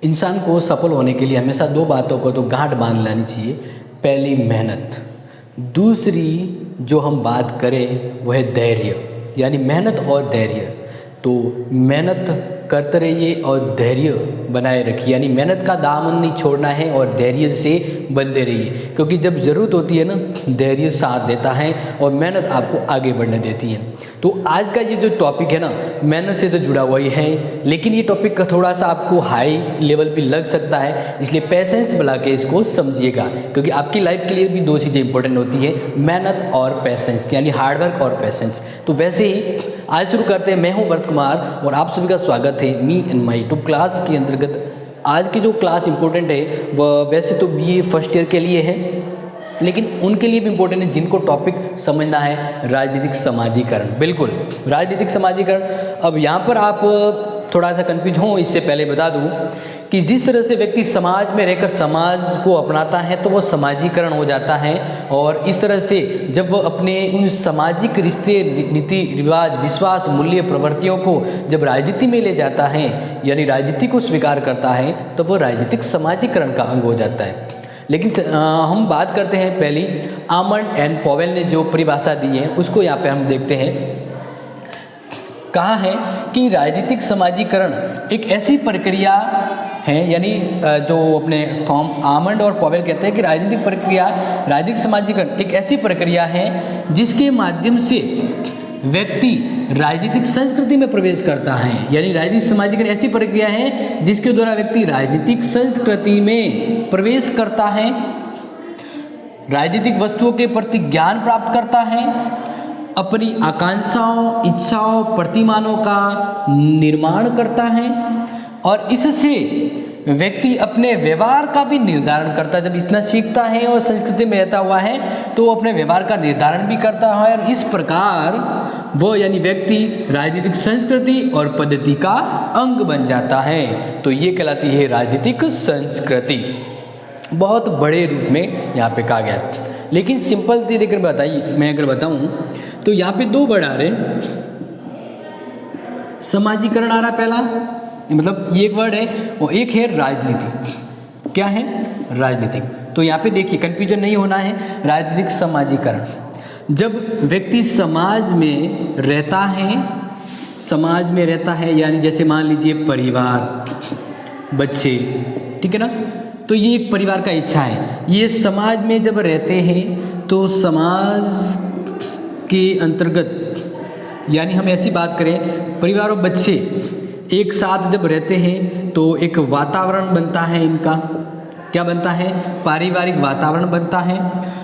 इंसान को सफल होने के लिए हमेशा दो बातों को तो गांठ बांध लेनी चाहिए। पहली मेहनत, दूसरी जो हम बात करें वो है धैर्य, यानी मेहनत और धैर्य। तो मेहनत करते रहिए और धैर्य बनाए रखिए, यानी मेहनत का दामन नहीं छोड़ना है और धैर्य से बंधे रहिए, क्योंकि जब ज़रूरत होती है ना, धैर्य साथ देता है और मेहनत आपको आगे बढ़ने देती है। तो आज का ये जो टॉपिक है ना, मेहनत से तो जुड़ा हुआ ही है, लेकिन ये टॉपिक का थोड़ा सा आपको हाई लेवल पे लग सकता है, इसलिए पेशेंस बुला के इसको समझिएगा, क्योंकि आपकी लाइफ के लिए भी दो चीज़ें इंपॉर्टेंट होती है, मेहनत और पेशेंस, यानी हार्डवर्क और पेशेंस। तो वैसे ही आज शुरू करते हैं। मैं हूं भरत कुमार और आप सभी का स्वागत है me and my YouTube class के अंतर्गत। आज की जो क्लास इंपॉर्टेंट है वह वैसे तो बीए फर्स्ट ईयर के लिए है, लेकिन उनके लिए भी इम्पोर्टेंट है जिनको टॉपिक समझना है राजनीतिक समाजीकरण। बिल्कुल, राजनीतिक समाजीकरण। अब यहाँ पर आप थोड़ा सा कन्फ्यूज हो, इससे पहले बता दूँ कि जिस तरह से व्यक्ति समाज में रहकर समाज को अपनाता है तो वो समाजीकरण हो जाता है, और इस तरह से जब वो अपने उन सामाजिक रिश्ते, नीति रिवाज, विश्वास, मूल्य, प्रवृत्तियों को जब राजनीति में ले जाता है, यानी राजनीति को स्वीकार करता है, तो वो राजनीतिक समाजीकरण का अंग हो जाता है। लेकिन हम बात करते हैं पहली आमंड एंड पॉवेल ने जो परिभाषा दी है उसको यहाँ पे हम देखते हैं। कहा है कि राजनीतिक समाजीकरण एक ऐसी प्रक्रिया है, यानी जो अपने थॉम आमंड और पॉवेल कहते हैं कि राजनीतिक प्रक्रिया, राजनीतिक समाजीकरण एक ऐसी प्रक्रिया है जिसके माध्यम से व्यक्ति राजनीतिक संस्कृति में प्रवेश करता है। यानी राजनीतिक समाजीकरण ऐसी प्रक्रिया है जिसके द्वारा व्यक्ति राजनीतिक संस्कृति में प्रवेश करता है, राजनीतिक वस्तुओं के प्रति ज्ञान प्राप्त करता है, अपनी आकांक्षाओं, इच्छाओं, प्रतिमानों का निर्माण करता है, और इससे व्यक्ति अपने व्यवहार का भी निर्धारण करता है। जब इतना सीखता है और संस्कृति में रहता हुआ है तो वो अपने व्यवहार का निर्धारण भी करता है, और इस प्रकार वो यानी व्यक्ति राजनीतिक संस्कृति और पद्धति का अंग बन जाता है। तो ये कहलाती है राजनीतिक संस्कृति। बहुत बड़े रूप में यहाँ पे कहा गया, लेकिन सिंपल देकर बताइए, मैं अगर बताऊँ तो यहाँ पे दो वर्ड आ रहे, समाजीकरण आ रहा पहला, मतलब ये एक वर्ड है, और एक है राजनीति। क्या है? राजनीतिक। तो यहाँ पे देखिए कंफ्यूजन नहीं होना है, राजनीतिक समाजीकरण। जब व्यक्ति समाज में रहता है, यानी जैसे मान लीजिए परिवार, बच्चे, ठीक है ना, तो ये एक परिवार का इच्छा है। ये समाज में जब रहते हैं तो समाज के अंतर्गत, यानी हम ऐसी बात करें, परिवार और बच्चे एक साथ जब रहते हैं तो एक वातावरण बनता है इनका। क्या बनता है? पारिवारिक वातावरण बनता है,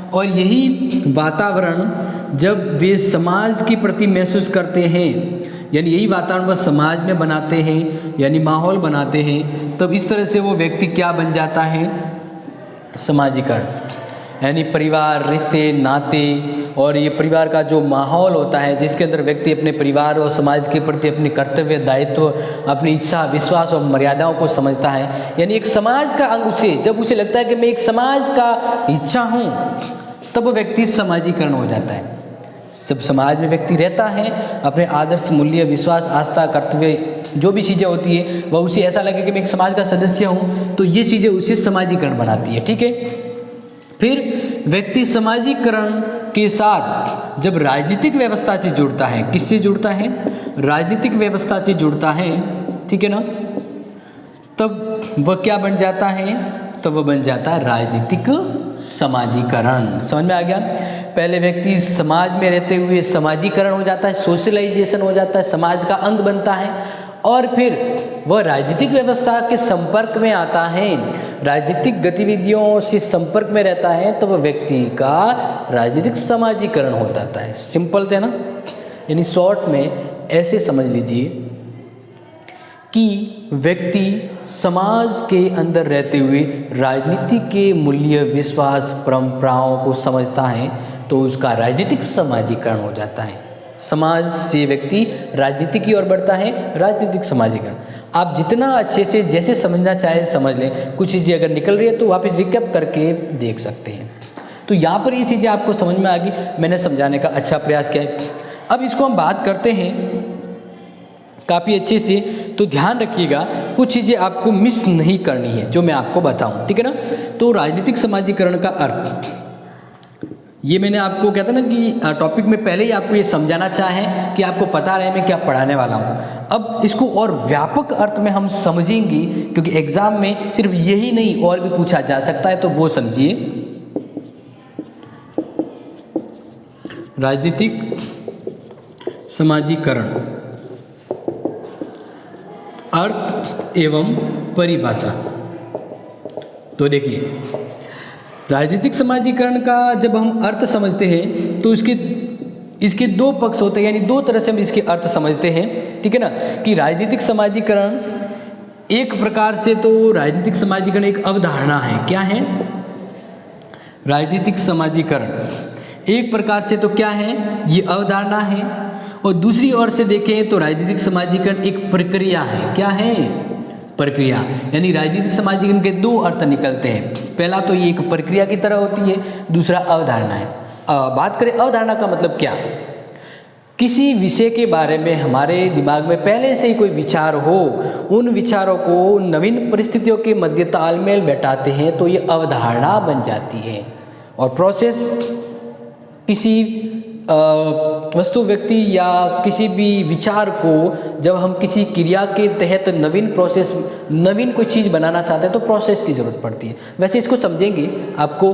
और यही वातावरण जब वे समाज के प्रति महसूस करते हैं, यानी यही वातावरण वह समाज में बनाते हैं, यानी माहौल बनाते हैं, तब इस तरह से वो व्यक्ति क्या बन जाता है? समाजीकरण, यानी परिवार, रिश्ते, नाते, और ये परिवार का जो माहौल होता है जिसके अंदर व्यक्ति अपने परिवार और समाज के प्रति अपने कर्तव्य, दायित्व, अपनी इच्छा, विश्वास और मर्यादाओं को समझता है, यानी एक समाज का अंग उसे, जब उसे लगता है कि मैं एक समाज का हिस्सा हूँ, तब वो व्यक्ति समाजीकरण हो जाता है। जब समाज में व्यक्ति रहता है, अपने आदर्श, मूल्य, विश्वास, आस्था, कर्तव्य, जो भी चीज़ें होती है वह उसे ऐसा लगे कि मैं एक समाज का सदस्य हूँ, तो ये चीज़ें उसे समाजीकरण बनाती है। ठीक है। फिर व्यक्ति समाजीकरण के साथ जब राजनीतिक व्यवस्था से जुड़ता है, किससे जुड़ता है? राजनीतिक व्यवस्था से जुड़ता है, ठीक है ना, तब वह क्या बन जाता है? तब वह बन जाता है राजनीतिक समाजीकरण। समझ में आ गया? पहले व्यक्ति समाज में रहते हुए समाजीकरण हो जाता है, सोशलाइजेशन हो जाता है, समाज का अंग बनता है, और फिर वह राजनीतिक व्यवस्था के संपर्क में आता है, राजनीतिक गतिविधियों से संपर्क में रहता है, तो वह व्यक्ति का राजनीतिक समाजीकरण हो जाता है। सिंपल थे ना, यानी शॉर्ट में ऐसे समझ लीजिए कि व्यक्ति समाज के अंदर रहते हुए राजनीति के मूल्य, विश्वास, परंपराओं को समझता है, तो उसका राजनीतिक समाजीकरण हो जाता है। समाज से व्यक्ति राजनीति की ओर बढ़ता है, राजनीतिक समाजीकरण। आप जितना अच्छे से जैसे समझना चाहे समझ लें, कुछ चीज़ें अगर निकल रही है तो वापस रिकैप करके देख सकते हैं। तो यहाँ पर ये चीज़ें आपको समझ में आ गई, मैंने समझाने का अच्छा प्रयास किया है। अब इसको हम बात करते हैं काफ़ी अच्छे से। तो ध्यान रखिएगा, कुछ चीज़ें आपको मिस नहीं करनी है जो मैं आपको बताऊं, ठीक है ना। तो राजनीतिक समाजीकरण का अर्थ, ये मैंने आपको कहता ना कि टॉपिक में पहले ही आपको ये समझाना चाहें कि आपको पता रहे मैं क्या पढ़ाने वाला हूँ। अब इसको और व्यापक अर्थ में हम समझेंगे, क्योंकि एग्जाम में सिर्फ यही नहीं और भी पूछा जा सकता है, तो वो समझिए। राजनीतिक समाजीकरण, अर्थ एवं परिभाषा। तो देखिए, राजनीतिक समाजीकरण का जब हम अर्थ समझते हैं तो इसके दो पक्ष होते हैं, यानी दो तरह से हम इसके अर्थ समझते हैं, ठीक है ना। कि राजनीतिक समाजीकरण एक प्रकार से, तो राजनीतिक समाजीकरण एक अवधारणा है। क्या है? राजनीतिक समाजीकरण एक प्रकार से तो क्या है, ये अवधारणा है। और दूसरी ओर से देखें तो राजनीतिक समाजीकरण एक प्रक्रिया है। क्या है? प्रक्रिया। यानी राजनीतिक समाजीकरण के दो अर्थ निकलते हैं। पहला तो ये एक प्रक्रिया की तरह होती है, दूसरा अवधारणा है। बात करें अवधारणा का मतलब क्या, किसी विषय के बारे में हमारे दिमाग में पहले से ही कोई विचार हो, उन विचारों को नवीन परिस्थितियों के मध्य तालमेल बैठाते हैं तो ये अवधारणा बन जाती है। और प्रोसेस किसी वस्तु, व्यक्ति या किसी भी विचार को जब हम किसी क्रिया के तहत नवीन कोई चीज़ बनाना चाहते हैं तो प्रोसेस की ज़रूरत पड़ती है। वैसे इसको समझेंगे, आपको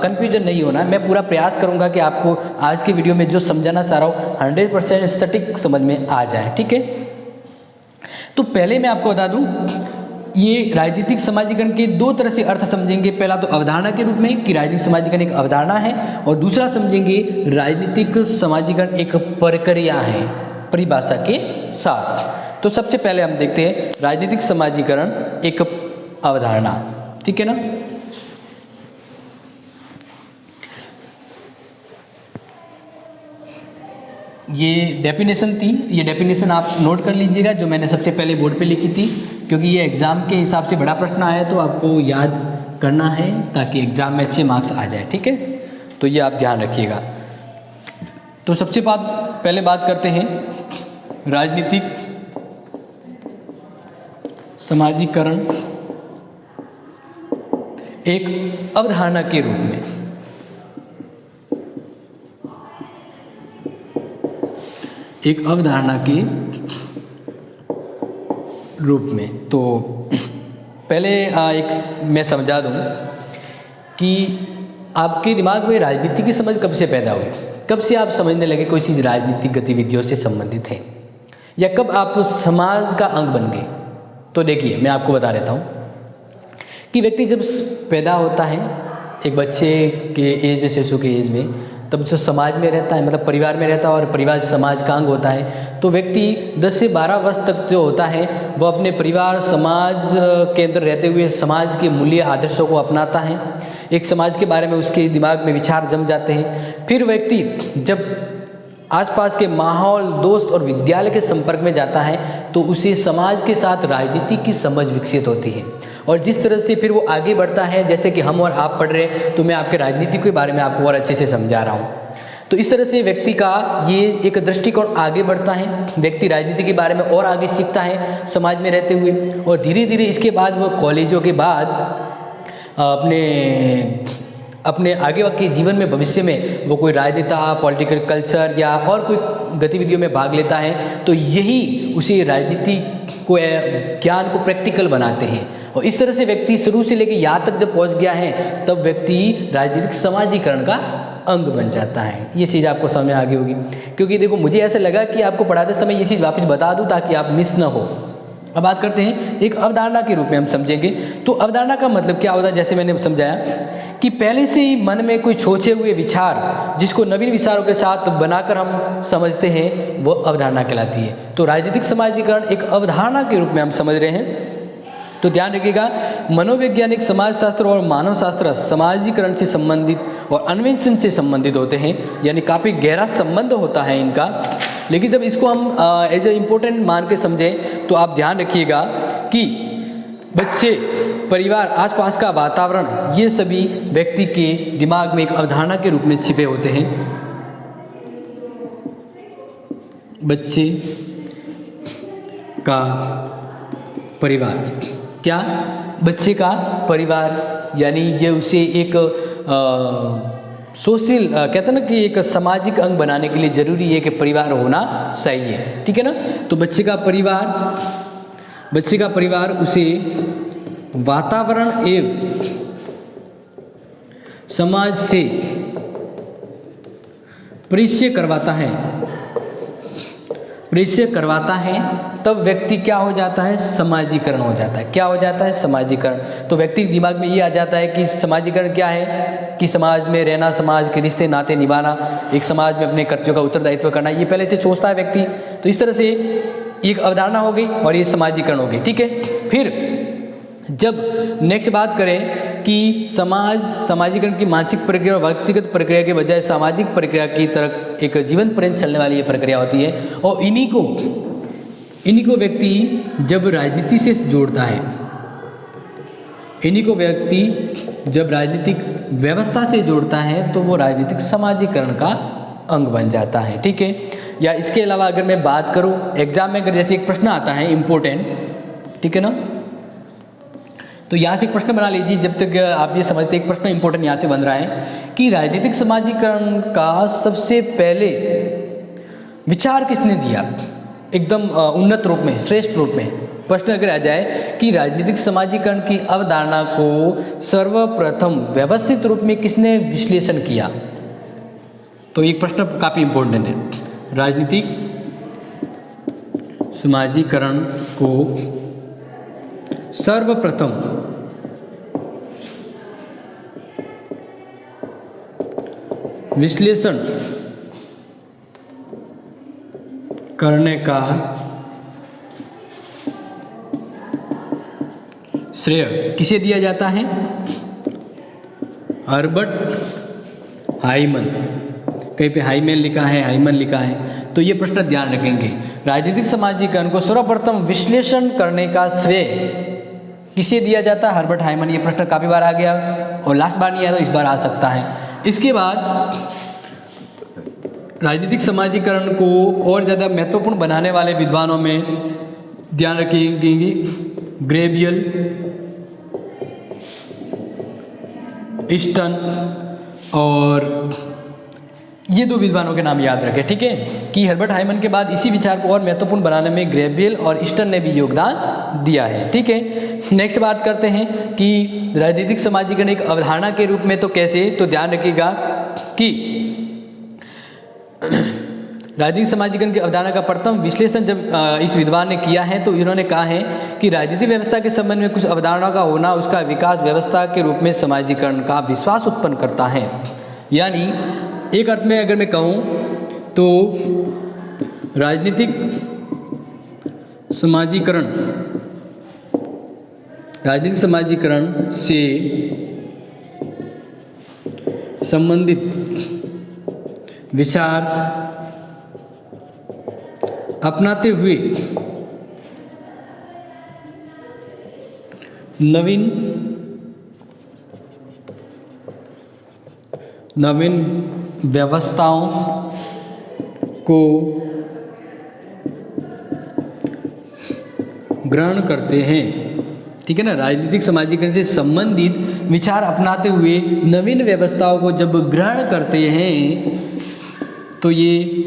कन्फ्यूजन नहीं होना। मैं पूरा प्रयास करूंगा कि आपको आज की वीडियो में जो समझाना चाह रहा हूँ 100% सटीक समझ में आ जाए, ठीक है। तो पहले मैं आपको बता दूँ, ये राजनीतिक समाजीकरण के दो तरह से अर्थ समझेंगे। पहला तो अवधारणा के रूप में कि राजनीतिक समाजीकरण एक अवधारणा है, और दूसरा समझेंगे राजनीतिक समाजीकरण एक प्रक्रिया है परिभाषा के साथ। तो सबसे पहले हम देखते हैं राजनीतिक समाजीकरण एक अवधारणा, ठीक है ना। ये डेफिनेशन थी, ये डेफिनेशन आप नोट कर लीजिएगा जो मैंने सबसे पहले बोर्ड पे लिखी थी, क्योंकि ये एग्ज़ाम के हिसाब से बड़ा प्रश्न आया तो आपको याद करना है ताकि एग्ज़ाम में अच्छे मार्क्स आ जाए, ठीक है। तो ये आप ध्यान रखिएगा। तो सबसे पहले बात करते हैं राजनीतिक समाजीकरण एक अवधारणा के रूप में। एक अवधारणा के रूप में। तो पहले मैं समझा दूं कि आपके दिमाग में राजनीति की समझ कब से पैदा हुई, कब से आप समझने लगे कोई चीज़ राजनीतिक गतिविधियों से संबंधित है, या कब आप समाज का अंग बन गए। तो देखिए, मैं आपको बता देता हूँ कि व्यक्ति जब पैदा होता है एक बच्चे के एज में, शिशु के एज में, तब जो समाज में रहता है, मतलब परिवार में रहता है, और परिवार समाज का अंग होता है। तो व्यक्ति 10 से 12 वर्ष तक जो होता है वो अपने परिवार समाज के अंदर रहते हुए समाज के मूल्य आदर्शों को अपनाता है। एक समाज के बारे में उसके दिमाग में विचार जम जाते हैं। फिर व्यक्ति जब आसपास के माहौल, दोस्त और विद्यालय के संपर्क में जाता है तो उसे समाज के साथ राजनीति की समझ विकसित होती है। और जिस तरह से फिर वो आगे बढ़ता है, जैसे कि हम और आप पढ़ रहे हैं, तो मैं आपके राजनीति के बारे में आपको और अच्छे से समझा रहा हूँ। तो इस तरह से व्यक्ति का ये एक दृष्टिकोण आगे बढ़ता है। व्यक्ति राजनीति के बारे में और आगे सीखता है समाज में रहते हुए, और धीरे धीरे इसके बाद वो कॉलेजों के बाद अपने आगे के जीवन में, भविष्य में वो कोई राजनेता, पॉलिटिकल कल्चर या और कोई गतिविधियों में भाग लेता है। तो यही उसे राजनीति को, ज्ञान को प्रैक्टिकल बनाते हैं। और इस तरह से व्यक्ति शुरू से लेकर यहाँ तक जब पहुँच गया है तब व्यक्ति राजनीतिक समाजीकरण का अंग बन जाता है। ये चीज़ आपको समझ में आ गई होगी, क्योंकि देखो मुझे ऐसा लगा कि आपको पढ़ाते समय ये चीज़ वापस बता दूँ ताकि आप मिस ना हो। अब बात करते हैं एक अवधारणा के रूप में हम समझेंगे। तो अवधारणा का मतलब क्या होता है, जैसे मैंने समझाया कि पहले से ही मन में कोई सोचे हुए विचार जिसको नवीन विचारों के साथ बनाकर हम समझते हैं वो अवधारणा कहलाती है। तो राजनीतिक समाजीकरण एक अवधारणा के रूप में हम समझ रहे हैं। तो ध्यान रखिएगा, मनोवैज्ञानिक, समाजशास्त्र और मानव शास्त्र समाजीकरण से संबंधित और अन्वेषण से संबंधित होते हैं, यानी काफ़ी गहरा संबंध होता है इनका। लेकिन जब इसको हम एज ए इम्पोर्टेंट मान के समझें तो आप ध्यान रखिएगा कि बच्चे, परिवार, आसपास का वातावरण, ये सभी व्यक्ति के दिमाग में एक अवधारणा के रूप में छिपे होते हैं। बच्चे, का परिवार। क्या? बच्चे का परिवार, यानी ये उसे एक सोशल कहते हैं ना कि एक सामाजिक अंग बनाने के लिए ज़रूरी है कि परिवार होना चाहिए, ठीक है ना। तो बच्चे का परिवार उसे वातावरण एवं समाज से परिचय करवाता है, तब व्यक्ति क्या हो जाता है? समाजीकरण हो जाता है। क्या हो जाता है? समाजीकरण। तो व्यक्ति के दिमाग में ये आ जाता है कि समाजीकरण क्या है? कि समाज में रहना, समाज के रिश्ते नाते निभाना, एक समाज में अपने कर्तव्यों का उत्तरदायित्व करना, ये पहले से सोचता है व्यक्ति। तो इस तरह से एक अवधारणा हो गई और ये समाजीकरण हो गई, ठीक है। फिर जब नेक्स्ट बात करें कि समाजीकरण की मानसिक प्रक्रिया और व्यक्तिगत प्रक्रिया के बजाय सामाजिक प्रक्रिया की तरह एक जीवन पर्यंत चलने वाली ये प्रक्रिया होती है, और इन्हीं को व्यक्ति जब राजनीति से जोड़ता है, इन्हीं को व्यक्ति जब राजनीतिक व्यवस्था से जोड़ता है, तो वो राजनीतिक समाजीकरण का अंग बन जाता है, ठीक है। या इसके अलावा अगर मैं बात करूं, एग्जाम में अगर जैसे एक प्रश्न आता है इम्पोर्टेंट, ठीक है ना, तो यहाँ से एक प्रश्न बना लीजिए। जब तक आप ये समझते एक प्रश्न इंपॉर्टेंट यहाँ से बन रहा है कि राजनीतिक समाजीकरण का सबसे पहले विचार किसने दिया, एकदम उन्नत रूप में, श्रेष्ठ रूप में। प्रश्न अगर आ जाए कि राजनीतिक समाजीकरण की अवधारणा को सर्वप्रथम व्यवस्थित रूप में किसने विश्लेषण किया, तो एक प्रश्न काफ़ी इंपॉर्टेंट है। राजनीतिक समाजीकरण को सर्वप्रथम विश्लेषण करने का श्रेय किसे दिया जाता है? Herbert Hyman. कहीं पे हाइमन लिखा है, हाइमन लिखा है, तो ये प्रश्न ध्यान रखेंगे। राजनीतिक समाजीकरण को सर्वप्रथम विश्लेषण करने का श्रेय किसे दिया जाता है? Herbert Hyman. ये प्रश्न काफ़ी बार आ गया और लास्ट बार नहीं आया तो इस बार आ सकता है। इसके बाद राजनीतिक समाजीकरण को और ज़्यादा महत्वपूर्ण बनाने वाले विद्वानों में ध्यान रखेंगे ग्रेबियल, ईस्टन, और ये दो विद्वानों के नाम याद रखें, ठीक है। कि हर्बर्ट हाइमन के बाद इसी विचार को और महत्वपूर्ण बनाने में ग्रेबियल और ईस्टन ने भी योगदान दिया है, ठीक है। नेक्स्ट बात करते हैं कि राजनीतिक समाजीकरण एक अवधारणा के रूप में तो कैसे, तो ध्यान रखिएगा कि राजनीतिक समाजीकरण की अवधारणा का प्रथम विश्लेषण जब इस विद्वान ने किया है, तो इन्होंने कहा है कि राजनीतिक व्यवस्था के संबंध में कुछ अवधारणाओं का होना उसका विकास व्यवस्था के रूप में समाजीकरण का विश्वास उत्पन्न करता है। यानी एक अर्थ में अगर मैं कहूँ तो राजनीतिक समाजीकरण से संबंधित विचार अपनाते हुए नवीन व्यवस्थाओं को ग्रहण करते हैं, ठीक है ना। राजनीतिक समाजीकरण से संबंधित विचार अपनाते हुए नवीन व्यवस्थाओं को जब ग्रहण करते हैं तो ये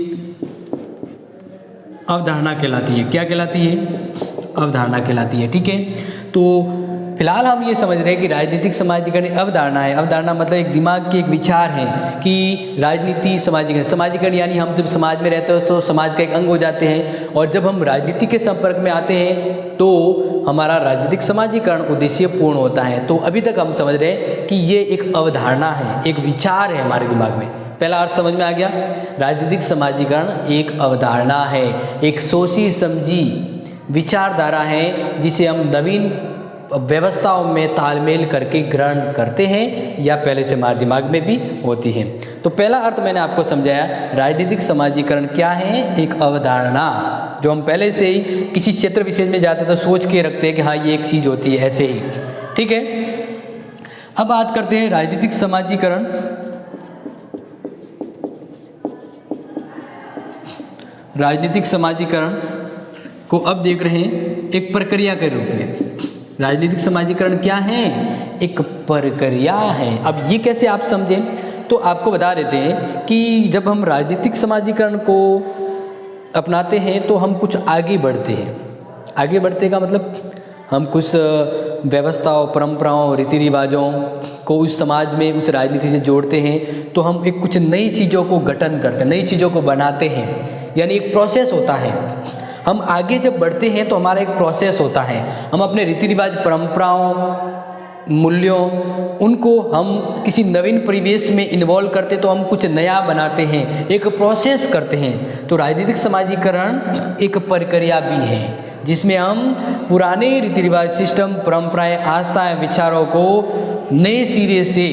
अवधारणा कहलाती है। क्या कहलाती है? अवधारणा कहलाती है, ठीक है। तो फिलहाल हम ये समझ रहे हैं कि राजनीतिक समाजीकरण अवधारणा है। अवधारणा मतलब एक दिमाग की एक विचार है कि राजनीति समाजीकरण यानी हम जब समाज में रहते हो तो समाज का एक अंग हो जाते हैं, और जब हम राजनीति के संपर्क में आते हैं तो हमारा राजनीतिक समाजीकरण उद्देश्य पूर्ण होता है। तो अभी तक हम समझ रहे हैं कि ये एक अवधारणा है, एक विचार है हमारे दिमाग में। पहला अर्थ समझ में आ गया। राजनीतिक समाजीकरण एक अवधारणा है, एक सोची समझी विचारधारा है जिसे हम नवीन व्यवस्थाओं में तालमेल करके ग्रहण करते हैं या पहले से हमारे दिमाग में भी होती है। तो पहला अर्थ मैंने आपको समझाया, राजनीतिक समाजीकरण क्या है? एक अवधारणा जो हम पहले से ही किसी क्षेत्र विशेष में जाते तो सोच के रखते हैं कि हाँ ये एक चीज़ होती है, ऐसे ही, ठीक है। अब बात करते हैं राजनीतिक समाजीकरण। राजनीतिक समाजीकरण को अब देख रहे हैं एक प्रक्रिया के रूप में। राजनीतिक समाजीकरण क्या है? एक प्रक्रिया है। अब ये कैसे आप समझें, तो आपको बता देते हैं कि जब हम राजनीतिक समाजीकरण को अपनाते हैं तो हम कुछ आगे बढ़ते हैं। आगे बढ़ते का मतलब हम कुछ व्यवस्थाओं, परंपराओं, रीति रिवाजों को उस समाज में, उस राजनीति से जोड़ते हैं। तो हम एक कुछ नई चीज़ों को गठन करते हैं, नई चीज़ों को बनाते हैं, यानी एक प्रोसेस होता है। हम आगे जब बढ़ते हैं तो हमारा एक प्रोसेस होता है। हम अपने रीति रिवाज, परंपराओं, मूल्यों, उनको हम किसी नवीन परिवेश में इन्वॉल्व करते तो हम कुछ नया बनाते हैं, एक प्रोसेस करते हैं। तो राजनीतिक समाजीकरण एक प्रक्रिया भी है जिसमें हम पुराने रीति रिवाज, सिस्टम, परंपराएं, आस्थाएं, विचारों को नए सिरे से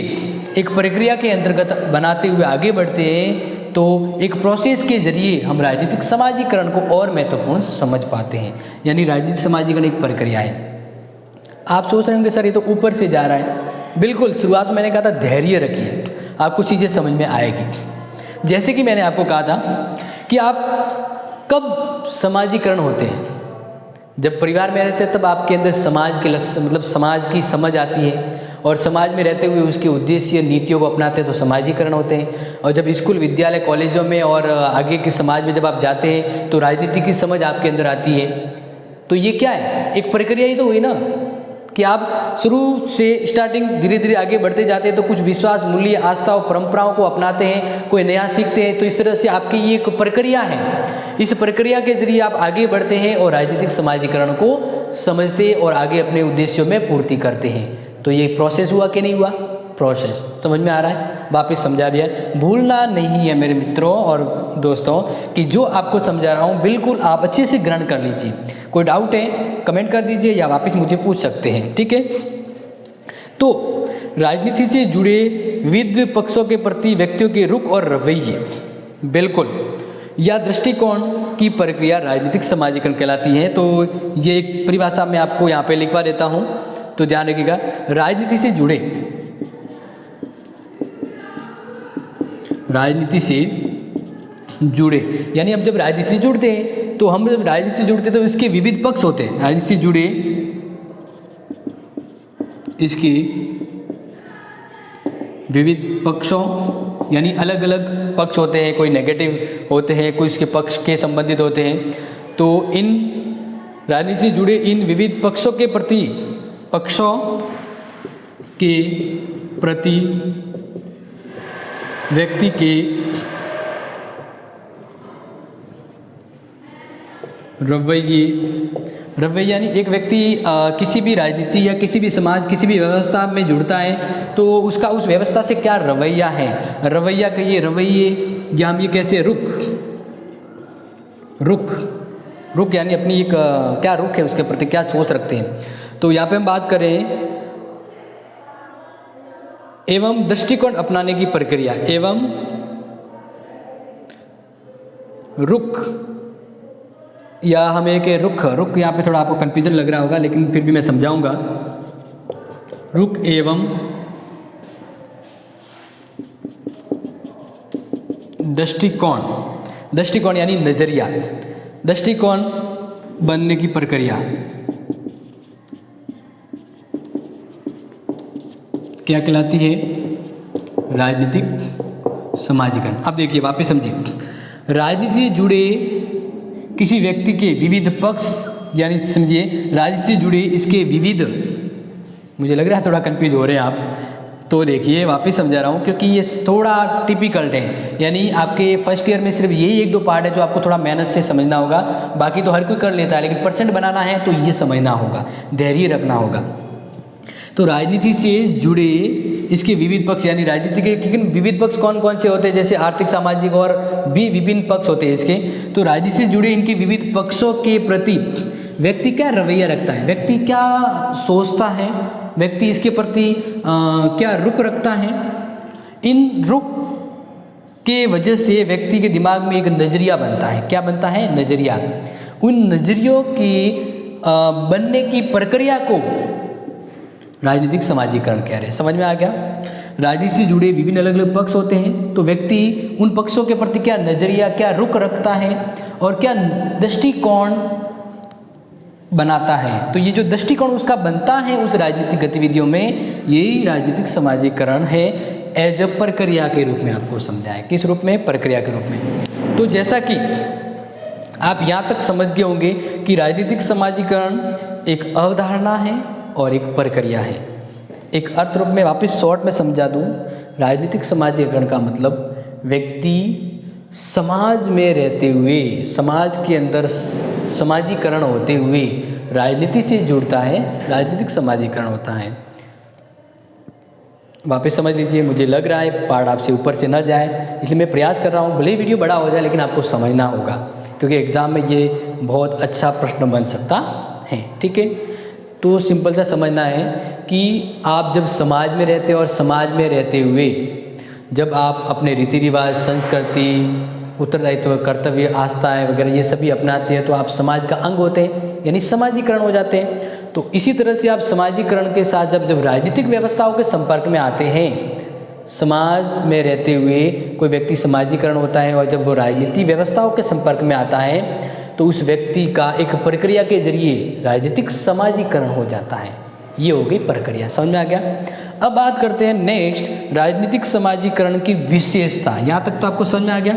एक प्रक्रिया के अंतर्गत बनाते हुए आगे बढ़ते हैं। तो एक प्रोसेस के जरिए हम राजनीतिक समाजीकरण को और महत्वपूर्ण समझ पाते हैं। यानी राजनीतिक समाजीकरण एक प्रक्रिया है। आप सोच रहे होंगे सर ये तो ऊपर से जा रहा है। बिल्कुल, शुरुआत में मैंने कहा था धैर्य रखिए, आपको चीज़ें समझ में आएगी। जैसे कि मैंने आपको कहा था कि आप कब समाजीकरण होते हैं, जब परिवार में रहते हैं तब आपके अंदर समाज के लक्ष्य, मतलब समाज की समझ आती है, और समाज में रहते हुए उसके उद्देश्य, नीतियों को अपनाते हैं तो समाजीकरण होते हैं। और जब स्कूल, विद्यालय, कॉलेजों में और आगे के समाज में जब आप जाते हैं तो राजनीति की समझ आपके अंदर आती है। तो ये क्या है? एक प्रक्रिया ही तो हुई ना, कि आप शुरू से स्टार्टिंग धीरे धीरे आगे बढ़ते जाते हैं तो कुछ विश्वास, मूल्य, आस्था और परंपराओं को अपनाते हैं, कोई नया सीखते हैं। तो इस तरह से आपकी ये एक प्रक्रिया है। इस प्रक्रिया के जरिए आप आगे बढ़ते हैं और राजनीतिक समाजीकरण को समझते और आगे अपने उद्देश्यों में पूर्ति करते हैं। तो ये प्रोसेस हुआ कि नहीं हुआ? प्रोसेस समझ में आ रहा है? वापस समझा दिया। भूलना नहीं है मेरे मित्रों और दोस्तों कि जो आपको समझा रहा हूँ बिल्कुल आप अच्छे से ग्रहण कर लीजिए। कोई डाउट है कमेंट कर दीजिए या वापस मुझे पूछ सकते हैं, ठीक है। तो राजनीति से जुड़े विविध पक्षों के प्रति व्यक्तियों के रुख और रवैये, बिल्कुल, या दृष्टिकोण की प्रक्रिया राजनीतिक समाजीकरण कहलाती है। तो ये एक परिभाषा मैं आपको यहाँ पे लिखवा देता हूँ, तो ध्यान रखिएगा। राजनीति से जुड़े यानी हम जब राजनीति से जुड़ते हैं तो हम जब राजनीति से जुड़ते हैं तो इसके विविध पक्ष होते हैं। राजनीति से जुड़े इसके विविध पक्षों, यानी अलग अलग पक्ष होते हैं, कोई नेगेटिव होते हैं, कोई इसके पक्ष के संबंधित होते हैं। तो इन राजनीति से जुड़े इन विविध पक्षों के प्रति व्यक्ति के रवैये यानी एक व्यक्ति किसी भी राजनीति या किसी भी समाज, किसी भी व्यवस्था में जुड़ता है तो उसका उस व्यवस्था से क्या रवैया है। रवैया का ये रवैये, या हम ये कहते हैं रुख यानी अपनी एक क्या रुख है, उसके प्रति क्या सोच रखते हैं। तो यहाँ पे हम बात करें एवं दृष्टिकोण अपनाने की प्रक्रिया, एवं रुख, या हम एक रुख यहाँ पे थोड़ा आपको कंफ्यूजन लग रहा होगा लेकिन फिर भी मैं समझाऊंगा। रुख एवं दृष्टिकोण यानी नजरिया, दृष्टिकोण बनने की प्रक्रिया क्या कहलाती है? राजनीतिक समाजीकरण। अब देखिए वापस समझिए, राजनीति से जुड़े किसी व्यक्ति के विविध पक्ष, यानी समझिए राजनीति से जुड़े इसके विविध, मुझे लग रहा है थोड़ा कंफ्यूज हो रहे हैं आप, तो देखिए वापस समझा रहा हूँ क्योंकि ये थोड़ा टिपिकल है। यानी आपके फर्स्ट ईयर में सिर्फ यही एक दो पार्ट है जो आपको थोड़ा मेहनत से समझना होगा, बाकी तो हर कोई कर लेता है, लेकिन परसेंट बनाना है तो ये समझना होगा, धैर्य रखना होगा। तो राजनीति से जुड़े इसके विविध पक्ष, यानी राजनीति के लेकिन विविध पक्ष कौन कौन से होते हैं, जैसे आर्थिक, सामाजिक और भी विभिन्न पक्ष होते हैं इसके। तो राजनीति से जुड़े इनके विविध पक्षों के प्रति व्यक्ति क्या रवैया रखता है, व्यक्ति क्या सोचता है, व्यक्ति इसके प्रति क्या रुख रखता है। इन रुख के वजह से व्यक्ति के दिमाग में एक नज़रिया बनता है। क्या बनता है? नज़रिया। उन नज़रियों की बनने की प्रक्रिया को राजनीतिक समाजीकरण कह रहे हैं। समझ में आ गया? राजनीति से जुड़े विभिन्न अलग अलग पक्ष होते हैं, तो व्यक्ति उन पक्षों के प्रति क्या नज़रिया, क्या रुख रखता है और क्या दृष्टिकोण बनाता है। तो ये जो दृष्टिकोण उसका बनता है उस राजनीतिक गतिविधियों में, यही राजनीतिक समाजीकरण है एज अ प्रक्रिया के रूप में आपको समझाया। किस रूप में? प्रक्रिया के रूप में। तो जैसा कि आप यहाँ तक समझ गए होंगे कि राजनीतिक समाजीकरण एक अवधारणा है और एक प्रक्रिया है। एक अर्थ रूप में वापस शॉर्ट में समझा दूँ, राजनीतिक समाजीकरण का मतलब व्यक्ति समाज में रहते हुए, समाज के अंदर समाजीकरण होते हुए राजनीति से जुड़ता है, राजनीतिक समाजीकरण होता है। वापस समझ लीजिए, मुझे लग रहा है पार्ट आपसे ऊपर से न जाए, इसलिए मैं प्रयास कर रहा हूँ। भले ही वीडियो बड़ा हो जाए लेकिन आपको समझना होगा, क्योंकि एग्ज़ाम में ये बहुत अच्छा प्रश्न बन सकता है। ठीक है, तो सिंपल सा समझना है कि आप जब समाज में रहते हैं और समाज में रहते हुए जब आप अपने रीति रिवाज, संस्कृति, उत्तरदायित्व, कर्तव्य, आस्थाएं वगैरह ये सभी अपनाते हैं तो आप समाज का अंग होते हैं, यानी समाजीकरण हो जाते हैं। तो इसी तरह से आप समाजीकरण के साथ जब राजनीतिक व्यवस्थाओं के संपर्क में आते हैं, समाज में रहते हुए कोई व्यक्ति समाजीकरण होता है, और जब वो राजनीतिक व्यवस्थाओं के संपर्क में आता है तो उस व्यक्ति का एक प्रक्रिया के जरिए राजनीतिक समाजीकरण हो जाता है। ये हो गई प्रक्रिया, समझ में आ गया। अब बात करते हैं नेक्स्ट, राजनीतिक समाजीकरण की विशेषता। यहाँ तक तो आपको समझ में आ गया।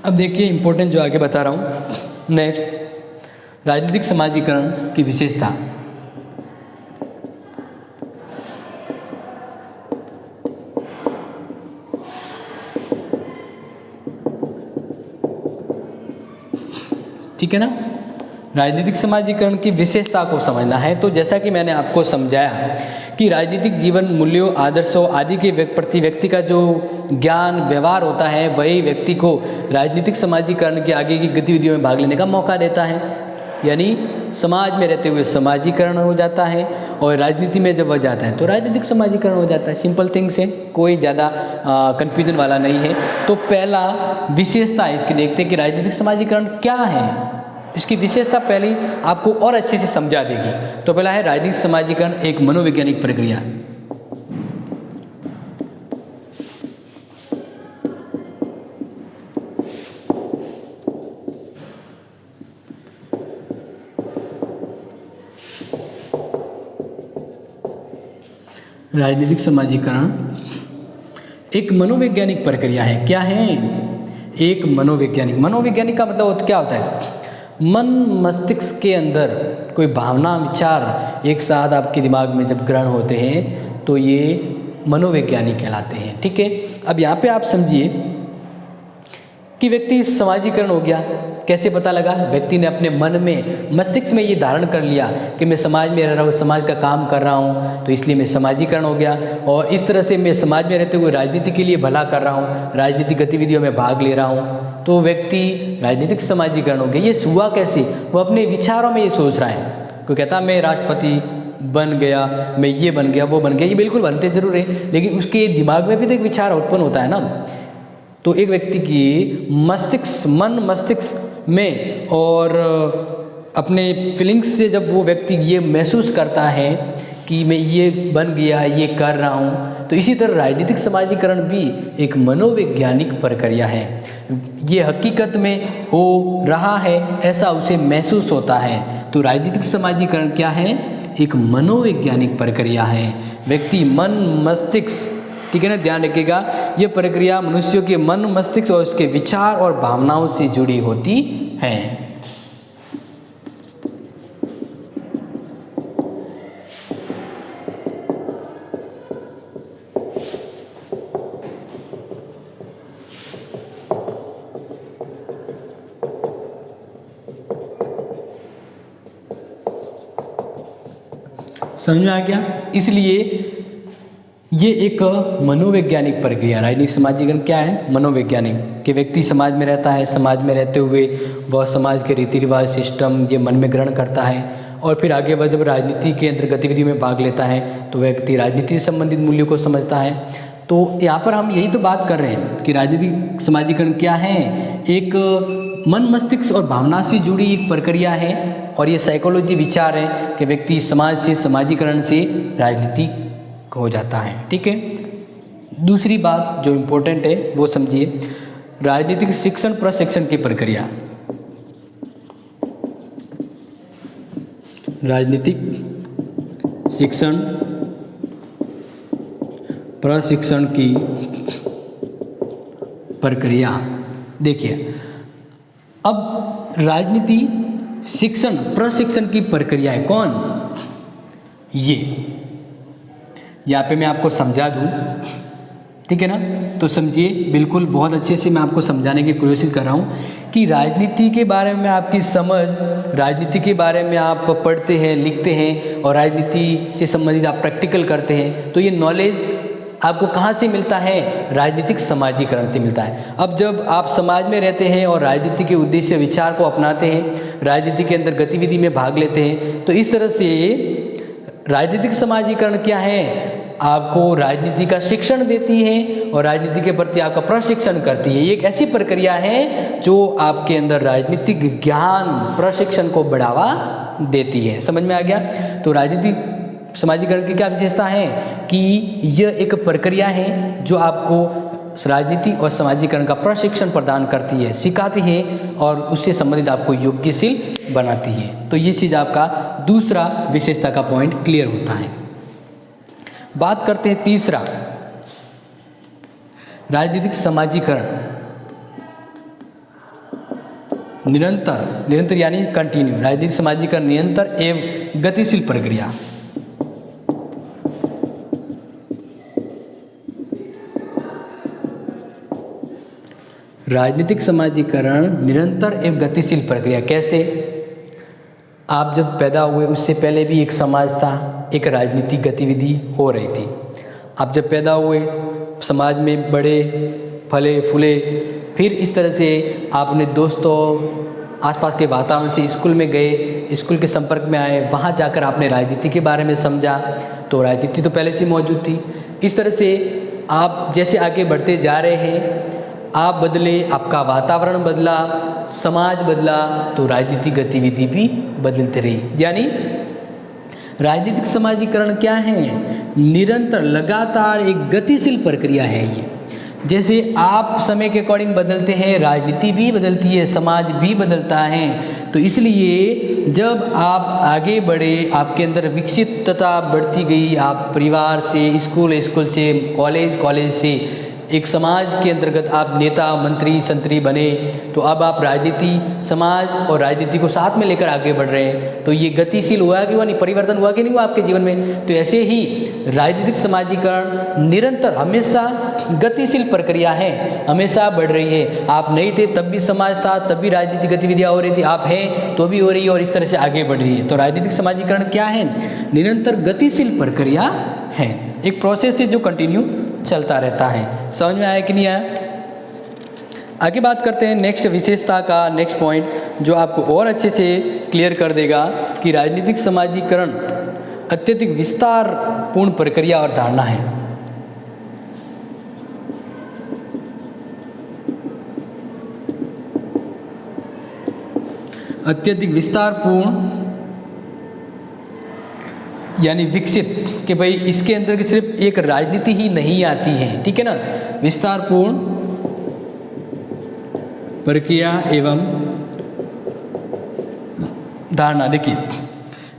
अब देखिए इंपॉर्टेंट जो आगे बता रहा हूँ, नेक्स्ट राजनीतिक समाजीकरण की विशेषता। ठीक है ना, राजनीतिक समाजीकरण की विशेषता को समझना है। तो जैसा कि मैंने आपको समझाया कि राजनीतिक जीवन मूल्यों, आदर्शों आदि के प्रति व्यक्ति का जो ज्ञान, व्यवहार होता है, वही व्यक्ति को राजनीतिक समाजीकरण के आगे की गतिविधियों में भाग लेने का मौका देता है। यानी समाज में रहते हुए समाजीकरण हो जाता है, और राजनीति में जब वह जाता है तो राजनीतिक समाजीकरण हो जाता है। सिंपल थिंग्स है, कोई ज़्यादा कन्फ्यूजन वाला नहीं है। तो पहला विशेषता है इसकी, देखते हैं कि राजनीतिक समाजीकरण क्या है। इसकी विशेषता पहले आपको और अच्छे से समझा देगी। तो पहला है राजनीतिक समाजीकरण एक मनोवैज्ञानिक प्रक्रिया। राजनीतिक समाजीकरण एक मनोवैज्ञानिक प्रक्रिया है। क्या है? एक मनोवैज्ञानिक। मनोवैज्ञानिक का मतलब क्या होता है? मन मस्तिष्क के अंदर कोई भावना, विचार एक साथ आपके दिमाग में जब ग्रहण होते हैं तो ये मनोवैज्ञानिक कहलाते हैं। ठीक है, अब यहाँ पे आप समझिए कि व्यक्ति समाजीकरण हो गया। कैसे पता लगा? व्यक्ति ने अपने मन में, मस्तिष्क में ये धारण कर लिया कि मैं समाज में रह रहा हूँ, समाज का काम कर रहा हूँ, तो इसलिए मैं समाजीकरण हो गया। और इस तरह से मैं समाज में रहते हुए राजनीति के लिए भला कर रहा हूँ, राजनीतिक गतिविधियों में भाग ले रहा हूँ, तो व्यक्ति राजनीतिक समाजीकरण हो गया। ये हुआ कैसे? वो अपने विचारों में ये सोच रहा है। कोई कहता मैं राष्ट्रपति बन गया, मैं ये बन गया, वो बन गया, ये बिल्कुल बनते जरूर है, लेकिन उसके दिमाग में भी तो एक विचार उत्पन्न होता है ना। तो एक व्यक्ति की मस्तिष्क, मन मस्तिष्क में और अपने फीलिंग्स से जब वो व्यक्ति ये महसूस करता है कि मैं ये बन गया, ये कर रहा हूँ, तो इसी तरह राजनीतिक समाजीकरण भी एक मनोवैज्ञानिक प्रक्रिया है। ये हकीकत में हो रहा है ऐसा उसे महसूस होता है। तो राजनीतिक समाजीकरण क्या है? एक मनोवैज्ञानिक प्रक्रिया है। व्यक्ति मन मस्तिष्क, ठीक है ना, ध्यान रखिएगा, ये प्रक्रिया मनुष्यों के मन मस्तिष्क और उसके विचार और भावनाओं से जुड़ी होती है। समझ में आ गया? इसलिए ये एक मनोवैज्ञानिक प्रक्रिया। राजनीतिक समाजीकरण क्या है? मनोवैज्ञानिक। कि व्यक्ति समाज में रहता है, समाज में रहते हुए वह समाज के रीति रिवाज, सिस्टम ये मन में ग्रहण करता है, और फिर आगे वह जब राजनीति के अंदर गतिविधि में भाग लेता है तो व्यक्ति राजनीति से संबंधित मूल्यों को समझता है। तो यहाँ पर हम यही तो बात कर रहे हैं कि राजनीतिक समाजीकरण क्या है? एक मन मस्तिष्क और भावना से जुड़ी एक प्रक्रिया है, और ये साइकोलॉजी विचार है कि व्यक्ति समाज से, समाजीकरण से राजनीति हो जाता है। ठीक है, दूसरी बात जो इम्पोर्टेंट है वो समझिए, राजनीतिक शिक्षण प्रशिक्षण की प्रक्रिया। राजनीतिक शिक्षण प्रशिक्षण की प्रक्रिया। देखिए, अब राजनीति शिक्षण प्रशिक्षण की प्रक्रिया है कौन? ये यहाँ पे मैं आपको समझा दूँ, ठीक है ना? तो समझिए, बिल्कुल बहुत अच्छे से मैं आपको समझाने की कोशिश कर रहा हूँ कि राजनीति के बारे में आपकी समझ, राजनीति के बारे में आप पढ़ते हैं, लिखते हैं और राजनीति से संबंधित आप प्रैक्टिकल करते हैं, तो ये नॉलेज आपको कहाँ से मिलता है? राजनीतिक समाजीकरण से मिलता है। अब जब आप समाज में रहते हैं और राजनीति के उद्देश्य विचार को अपनाते हैं, राजनीति के अंदर गतिविधि में भाग लेते हैं, तो इस तरह से राजनीतिक समाजीकरण क्या है? आपको राजनीति का शिक्षण देती है और राजनीति के प्रति आपका प्रशिक्षण करती है। ये एक ऐसी प्रक्रिया है जो आपके अंदर राजनीतिक ज्ञान प्रशिक्षण को बढ़ावा देती है। समझ में आ गया? तो राजनीतिक समाजीकरण की क्या विशेषता है कि यह एक प्रक्रिया है जो आपको राजनीति और समाजीकरण का प्रशिक्षण प्रदान करती है, सिखाती है और उससे संबंधित आपको योग्यशील बनाती है। तो ये चीज़ आपका दूसरा विशेषता का पॉइंट क्लियर होता है। बात करते हैं तीसरा, राजनीतिक समाजीकरण निरंतर यानी कंटिन्यू। राजनीतिक समाजीकरण निरंतर एवं गतिशील प्रक्रिया। राजनीतिक समाजीकरण निरंतर एवं गतिशील प्रक्रिया कैसे? आप जब पैदा हुए उससे पहले भी एक समाज था, एक राजनीतिक गतिविधि हो रही थी। आप जब पैदा हुए समाज में बड़े फले फूले, फिर इस तरह से आप अपने दोस्तों आसपास के वातावरण से स्कूल में गए, स्कूल के संपर्क में आए, वहाँ जाकर आपने राजनीति के बारे में समझा। तो राजनीति तो पहले से मौजूद थी। इस तरह से आप जैसे आगे बढ़ते जा रहे हैं, आप बदले, आपका वातावरण बदला, समाज बदला, तो राजनीतिक गतिविधि भी बदलती रही। यानी राजनीतिक समाजीकरण क्या है? निरंतर लगातार एक गतिशील प्रक्रिया है ये। जैसे आप समय के अकॉर्डिंग बदलते हैं, राजनीति भी बदलती है, समाज भी बदलता है। तो इसलिए जब आप आगे बढ़े, आपके अंदर विकसितता बढ़ती गई, आप परिवार से, स्कूल से, कॉलेज से एक समाज के अंतर्गत आप नेता मंत्री संतरी बने, तो अब आप राजनीति, समाज और राजनीति को साथ में लेकर आगे बढ़ रहे हैं। तो ये गतिशील हुआ कि हुआ नहीं, परिवर्तन हुआ कि नहीं हुआ आपके जीवन में? तो ऐसे ही राजनीतिक समाजीकरण निरंतर हमेशा गतिशील प्रक्रिया है, हमेशा बढ़ रही है। आप नहीं थे तब भी समाज था, तब भी राजनीतिक गतिविधियाँ हो रही थी, आप हैं तो भी हो रही है और इस तरह से आगे बढ़ रही है। तो राजनीतिक समाजीकरण क्या है? निरंतर गतिशील प्रक्रिया है, एक प्रोसेस है जो कंटिन्यू चलता रहता है। समझ में आया कि नहीं आया? आगे बात करते हैं नेक्स्ट विशेषता का, नेक्स्ट पॉइंट जो आपको और अच्छे से क्लियर कर देगा कि राजनीतिक समाजीकरण अत्यधिक विस्तारपूर्ण प्रक्रिया और धारणा है। अत्यधिक विस्तारपूर्ण यानी विकसित, कि भाई इसके अंदर की सिर्फ एक राजनीति ही नहीं आती है, ठीक है ना? विस्तारपूर्ण प्रक्रिया एवं धारणा। देखिए,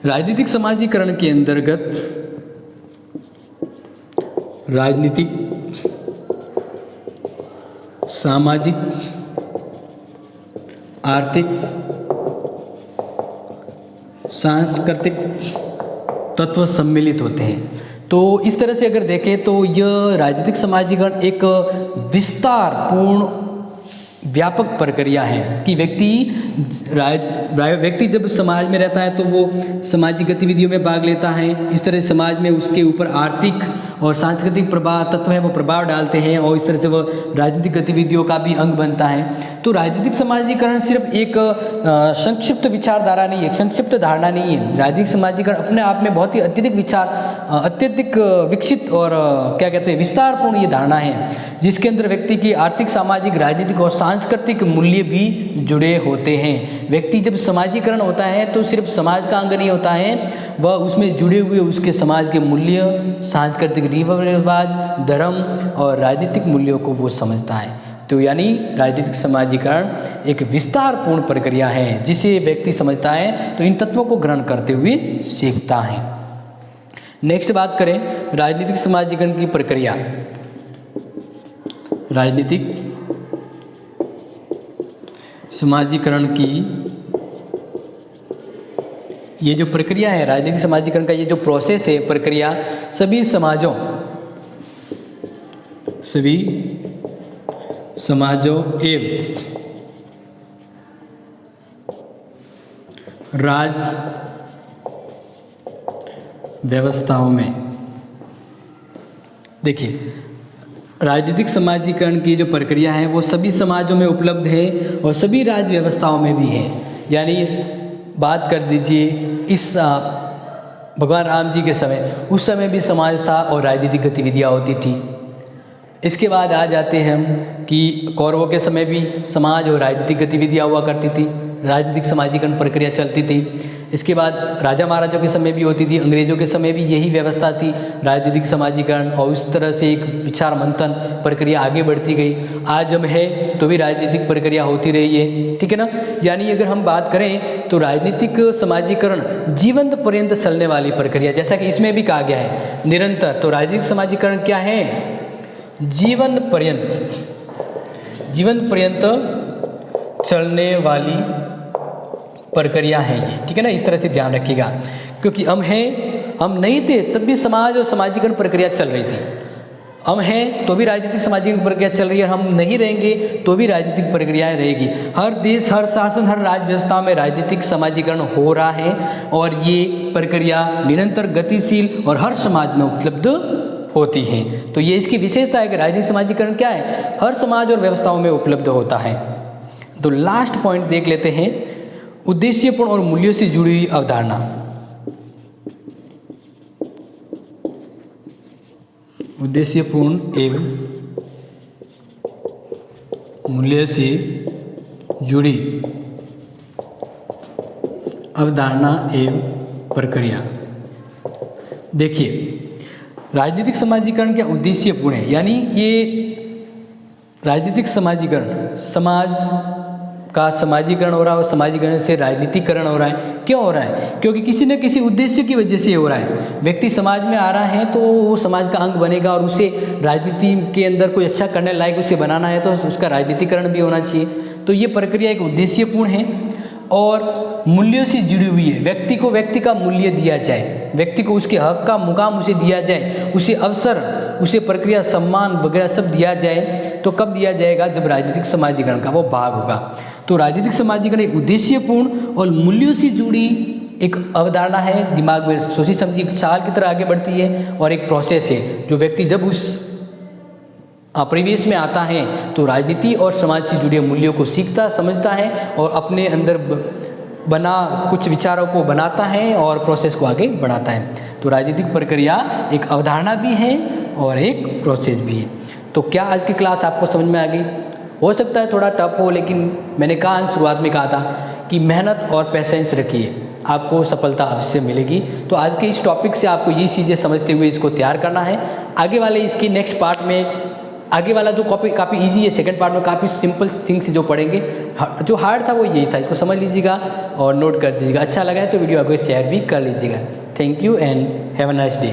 राजनीतिक समाजीकरण के अंतर्गत राजनीतिक, सामाजिक, आर्थिक, सांस्कृतिक तत्व सम्मिलित होते हैं। तो इस तरह से अगर देखें तो यह राजनीतिक समाजीकरण एक विस्तारपूर्ण व्यापक प्रक्रिया है कि व्यक्ति जब समाज में रहता है तो वो सामाजिक गतिविधियों में भाग लेता है। इस तरह समाज में उसके ऊपर आर्थिक और सांस्कृतिक प्रभाव तत्व है वो प्रभाव डालते हैं और इस तरह से वो राजनीतिक गतिविधियों का भी अंग बनता है। तो राजनीतिक समाजीकरण सिर्फ एक संक्षिप्त विचारधारा नहीं है, एक संक्षिप्त धारणा नहीं है। राजनीतिक समाजीकरण अपने आप में बहुत ही अत्यधिक विकसित और क्या कहते हैं विस्तारपूर्ण ये धारणा है, जिसके अंदर व्यक्ति की आर्थिक, सामाजिक, राजनीतिक और सांस्कृतिक मूल्य भी जुड़े होते हैं। व्यक्ति जब समाजीकरण होता है तो सिर्फ समाज का अंग नहीं होता है, वह उसमें जुड़े हुए उसके समाज के मूल्य, सांस्कृतिक रिवाज, धर्म और राजनीतिक मूल्यों को वो समझता है। तो यानी राजनीतिक समाजीकरण एक विस्तारपूर्ण प्रक्रिया है जिसे व्यक्ति समझता है तो इन तत्वों को ग्रहण करते हुए सीखता है। नेक्स्ट बात करें राजनीतिक समाजीकरण की प्रक्रिया। राजनीतिक समाजीकरण की ये जो प्रक्रिया है, राजनीतिक समाजीकरण का ये जो प्रोसेस है, प्रक्रिया सभी समाजों एवं राज व्यवस्थाओं में, देखिए राजनीतिक समाजीकरण की जो प्रक्रिया है वो सभी समाजों में उपलब्ध है और सभी राज्य व्यवस्थाओं में भी है। यानी बात कर दीजिए इस भगवान राम जी के समय, उस समय भी समाज था और राजनीतिक गतिविधियाँ होती थी। इसके बाद आ जाते हैं हम कि कौरवों के समय भी समाज और राजनीतिक गतिविधियाँ हुआ करती थी, राजनीतिक समाजीकरण प्रक्रिया चलती थी। इसके बाद राजा महाराजाओं के समय भी होती थी, अंग्रेज़ों के समय भी यही व्यवस्था थी, राजनीतिक समाजीकरण, और उस तरह से एक विचार मंथन प्रक्रिया आगे बढ़ती गई। आज हम है तो भी राजनीतिक प्रक्रिया होती रही है, ठीक है ना। यानी अगर हम बात करें तो राजनीतिक समाजीकरण जीवन पर्यंत चलने वाली प्रक्रिया, जैसा कि इसमें भी कहा गया है निरंतर। तो राजनीतिक समाजीकरण क्या है? जीवन पर्यंत चलने वाली प्रक्रिया है ये, ठीक है ना। इस तरह से ध्यान रखिएगा, क्योंकि हम नहीं थे तब भी समाज और समाजीकरण प्रक्रिया चल रही थी। हम हैं तो भी राजनीतिक समाजीकरण प्रक्रिया चल रही है, हम नहीं रहेंगे तो भी राजनीतिक प्रक्रियाएं रहेगी। हर देश, हर शासन, हर राज्य व्यवस्था में राजनीतिक समाजीकरण हो रहा है और ये प्रक्रिया निरंतर गतिशील और हर समाज में उपलब्ध होती हैं। तो ये इसकी विशेषता है कि राजनीतिक समाजीकरण क्या है, हर समाज और व्यवस्थाओं में उपलब्ध होता है। तो लास्ट पॉइंट देख लेते हैं, उद्देश्यपूर्ण और मूल्यों से जुड़ी हुई अवधारणा। उद्देश्यपूर्ण एवं मूल्य से जुड़ी अवधारणा एवं प्रक्रिया। देखिए राजनीतिक समाजीकरण क्या उद्देश्यपूर्ण है, यानी ये राजनीतिक समाजीकरण, समाज का समाजीकरण हो रहा है और समाजीकरण से राजनीतिकरण हो रहा है। क्यों हो रहा है? क्योंकि किसी न किसी उद्देश्य की वजह से हो रहा है। व्यक्ति समाज में आ रहा है तो वो समाज का अंग बनेगा और उसे राजनीति के अंदर कोई अच्छा करने लायक उसे बनाना है तो उसका राजनीतिकरण भी होना चाहिए। तो ये प्रक्रिया एक उद्देश्यपूर्ण है और मूल्यों से जुड़ी हुई है। व्यक्ति का मूल्य दिया जाए, व्यक्ति को उसके हक का मुकाम उसे दिया जाए, उसे अवसर, उसे प्रक्रिया, सम्मान वगैरह सब दिया जाए। तो कब दिया जाएगा? जब राजनीतिक समाजीकरण का वो भाग होगा। तो राजनीतिक समाजीकरण एक उद्देश्यपूर्ण और मूल्यों से जुड़ी एक अवधारणा है, दिमाग में सोची समझी चाल की तरह आगे बढ़ती है और एक प्रोसेस है जो व्यक्ति जब उस परिवेश में आता है तो राजनीति और समाज से जुड़े मूल्यों को सीखता, समझता है और अपने अंदर बना कुछ विचारों को बनाता है और प्रोसेस को आगे बढ़ाता है। तो राजनीतिक प्रक्रिया एक अवधारणा भी है और एक प्रोसेस भी है। तो क्या आज की क्लास आपको समझ में आ गई? हो सकता है थोड़ा टफ हो, लेकिन मैंने कहा शुरुआत में कहा था कि मेहनत और पेशेंस रखिए, आपको सफलता अवश्य मिलेगी। तो आज के इस टॉपिक से आपको ये चीज़ें समझते हुए इसको तैयार करना है। आगे वाले इसकी नेक्स्ट पार्ट में आगे वाला जो काफ़ी इजी है, सेकंड पार्ट में काफ़ी सिंपल थिंग्स जो पढ़ेंगे। जो हार्ड था वो यही था, इसको समझ लीजिएगा और नोट कर दीजिएगा। अच्छा लगा है तो वीडियो आपको शेयर भी कर लीजिएगा। Thank you and have a nice day.